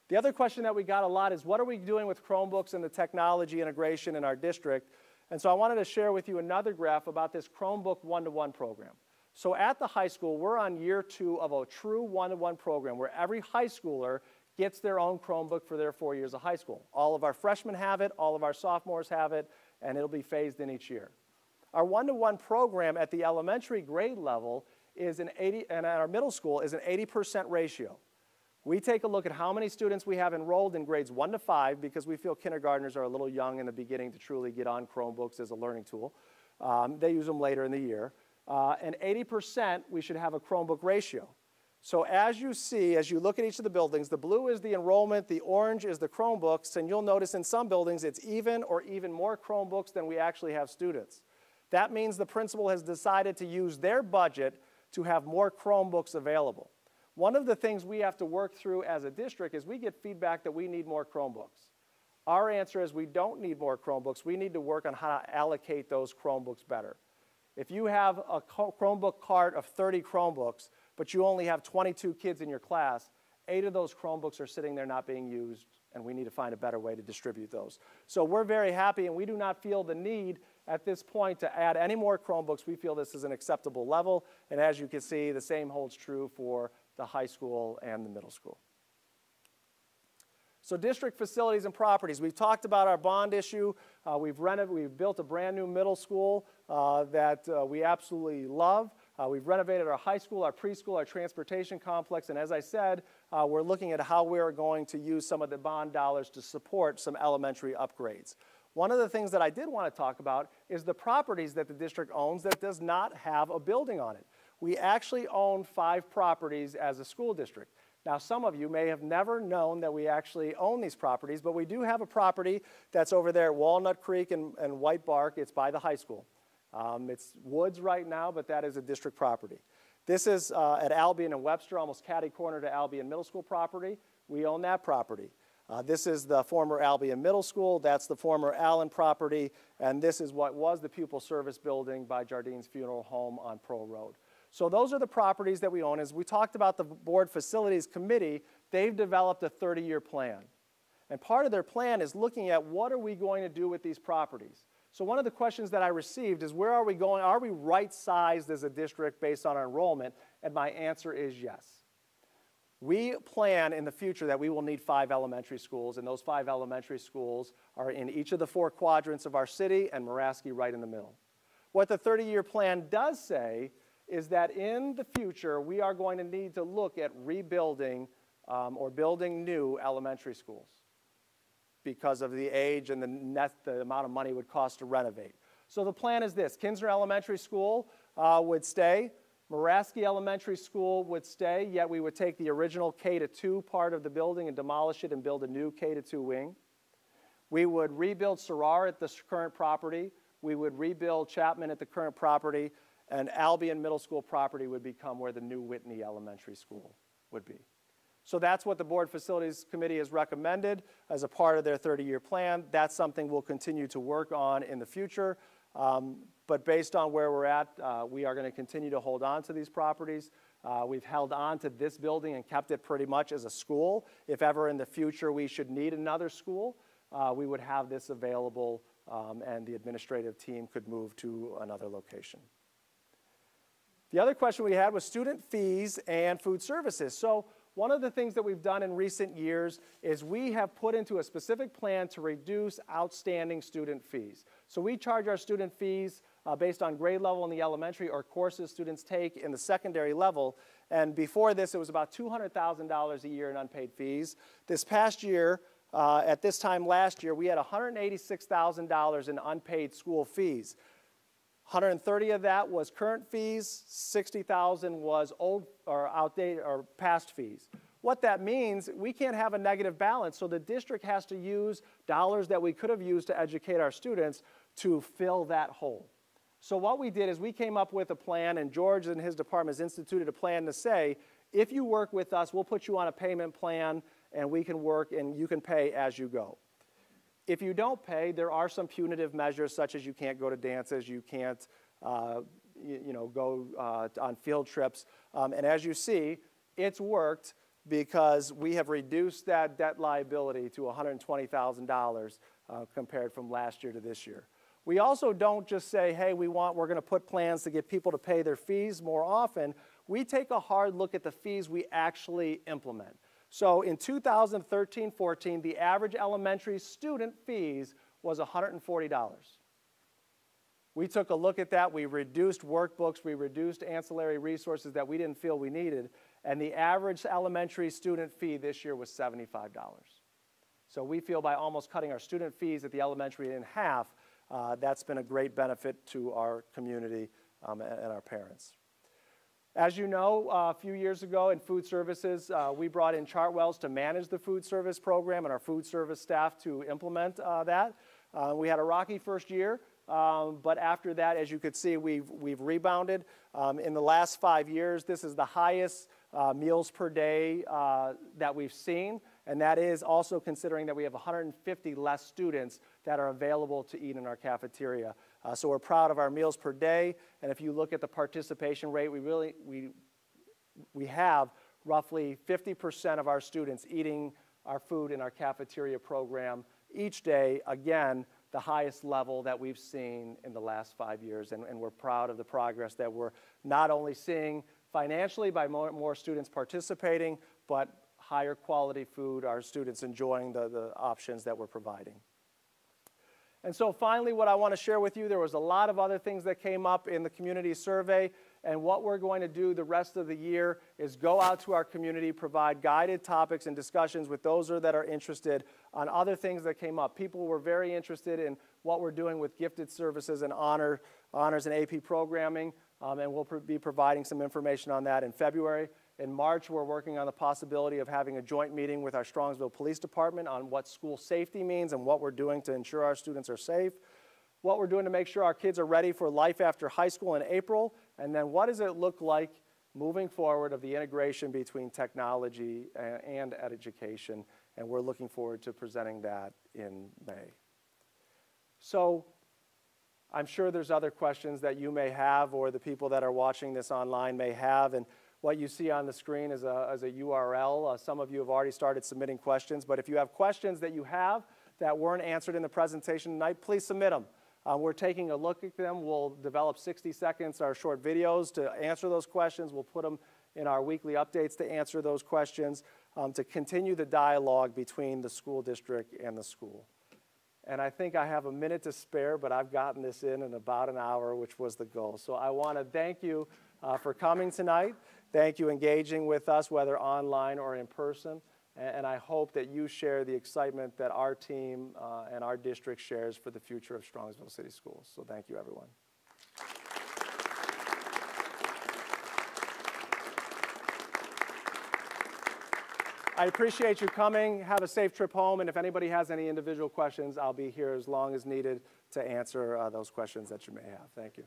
The other question that we got a lot is, what are we doing with Chromebooks and the technology integration in our district? And so I wanted to share with you another graph about this Chromebook one-to-one program. So at the high school, we're on year 2 of a true one-to-one program where every high schooler gets their own Chromebook for their 4 years of high school. All of our freshmen have it, all of our sophomores have it, and it'll be phased in each year. Our one-to-one program at the elementary grade level is and at our middle school is an 80% ratio. We take a look at how many students we have enrolled in grades 1 to 5 because we feel kindergartners are a little young in the beginning to truly get on Chromebooks as a learning tool. They use them later in the year. And 80% we should have a Chromebook ratio. So as you see, as you look at each of the buildings, the blue is the enrollment, the orange is the Chromebooks, and you'll notice in some buildings it's even or even more Chromebooks than we actually have students. That means the principal has decided to use their budget to have more Chromebooks available. One of the things we have to work through as a district is we get feedback that we need more Chromebooks. Our answer is we don't need more Chromebooks. We need to work on how to allocate those Chromebooks better. If you have a Chromebook cart of 30 Chromebooks, but you only have 22 kids in your class, 8 of those Chromebooks are sitting there not being used, and we need to find a better way to distribute those. So we're very happy, and we do not feel the need at this point to add any more Chromebooks. We feel this is an acceptable level, and as you can see, the same holds true for the high school and the middle school. So district facilities and properties. We've talked about our bond issue. We've built a brand new middle school that we absolutely love. We've renovated our high school, our preschool, our transportation complex, and as I said, we're looking at how we're going to use some of the bond dollars to support some elementary upgrades. One of the things that I did want to talk about is the properties that the district owns that does not have a building on it. We actually own 5 properties as a school district. Now, some of you may have never known that we actually own these properties, but we do have a property that's over there at Walnut Creek and White Bark. It's by the high school. It's woods right now, but that is a district property. This is at Albion and Webster, almost catty-corner to Albion Middle School property. We own that property. This is the former Albion Middle School. That's the former Allen property. And this is what was the pupil service building by Jardine's Funeral Home on Pearl Road. So those are the properties that we own. As we talked about the Board Facilities Committee, they've developed a 30-year plan. And part of their plan is looking at what are we going to do with these properties. So one of the questions that I received is, where are we going? Are we right-sized as a district based on our enrollment? And my answer is yes. We plan in the future that we will need 5 elementary schools, and those 5 elementary schools are in each of the 4 quadrants of our city, and Muraski right in the middle. What the 30-year plan does say is that in the future, we are going to need to look at rebuilding or building new elementary schools because of the age and the amount of money it would cost to renovate. So the plan is this: Kinsner Elementary School would stay, Muraski Elementary School would stay, yet we would take the original K-2 part of the building and demolish it and build a new K-2 wing. We would rebuild Sarrar at the current property. We would rebuild Chapman at the current property, and Albion Middle School property would become where the new Whitney Elementary School would be. So that's what the Board Facilities Committee has recommended as a part of their 30-year plan. That's something we'll continue to work on in the future. But based on where we're at, we are going to continue to hold on to these properties. We've held on to this building and kept it pretty much as a school. If ever in the future we should need another school, we would have this available and the administrative team could move to another location. The other question we had was student fees and food services. So one of the things that we've done in recent years is we have put into a specific plan to reduce outstanding student fees. So we charge our student fees based on grade level in the elementary or courses students take in the secondary level. And before this, it was about $200,000 a year in unpaid fees. This past year, at this time last year, we had $186,000 in unpaid school fees. 130 of that was current fees, 60,000 was old or outdated or past fees. What that means, we can't have a negative balance, so the district has to use dollars that we could have used to educate our students to fill that hole. So what we did is we came up with a plan, and George and his department has instituted a plan to say, if you work with us, we'll put you on a payment plan, and we can work and you can pay as you go. If you don't pay, there are some punitive measures, such as you can't go to dances, you can't go on field trips. And as you see, it's worked because we have reduced that debt liability to $120,000 compared from last year to this year. We also don't just say, hey, we're going to put plans to get people to pay their fees more often. We take a hard look at the fees we actually implement. So in 2013-14, the average elementary student fees was $140. We took a look at that. We reduced workbooks. We reduced ancillary resources that we didn't feel we needed. And the average elementary student fee this year was $75. So we feel by almost cutting our student fees at the elementary in half, that's been a great benefit to our community and our parents. As you know, a few years ago in food services, we brought in Chartwells to manage the food service program and our food service staff to implement that. We had a rocky first year, but after that, as you could see, we've rebounded. In the last 5 years, this is the highest meals per day that we've seen, and that is also considering that we have 150 less students that are available to eat in our cafeteria. So we're proud of our meals per day, and if you look at the participation rate, we have roughly 50% of our students eating our food in our cafeteria program each day. Again, the highest level that we've seen in the last 5 years, and we're proud of the progress that we're not only seeing financially by more students participating, but higher quality food, our students enjoying the options that we're providing. And so finally, what I want to share with you, there was a lot of other things that came up in the community survey, and what we're going to do the rest of the year is go out to our community, provide guided topics and discussions with those that are interested on other things that came up. People were very interested in what we're doing with gifted services and honors and AP programming, and we'll be providing some information on that in February. In March, we're working on the possibility of having a joint meeting with our Strongsville Police Department on what school safety means and what we're doing to ensure our students are safe, what we're doing to make sure our kids are ready for life after high school in April, and then what does it look like moving forward of the integration between technology and education, and we're looking forward to presenting that in May. So I'm sure there's other questions that you may have or the people that are watching this online may have, and what you see on the screen is a URL. Some of you have already started submitting questions, but if you have questions that you have that weren't answered in the presentation tonight, please submit them. We're taking a look at them. We'll develop 60 seconds, our short videos to answer those questions. We'll put them in our weekly updates to answer those questions, to continue the dialogue between the school district and the school. And I think I have a minute to spare, but I've gotten this in about an hour, which was the goal. So I want to thank you for coming tonight. Thank you engaging with us, whether online or in person. And I hope that you share the excitement that our team and our district shares for the future of Strongsville City Schools. So thank you, everyone. I appreciate you coming. Have a safe trip home. And if anybody has any individual questions, I'll be here as long as needed to answer those questions that you may have. Thank you.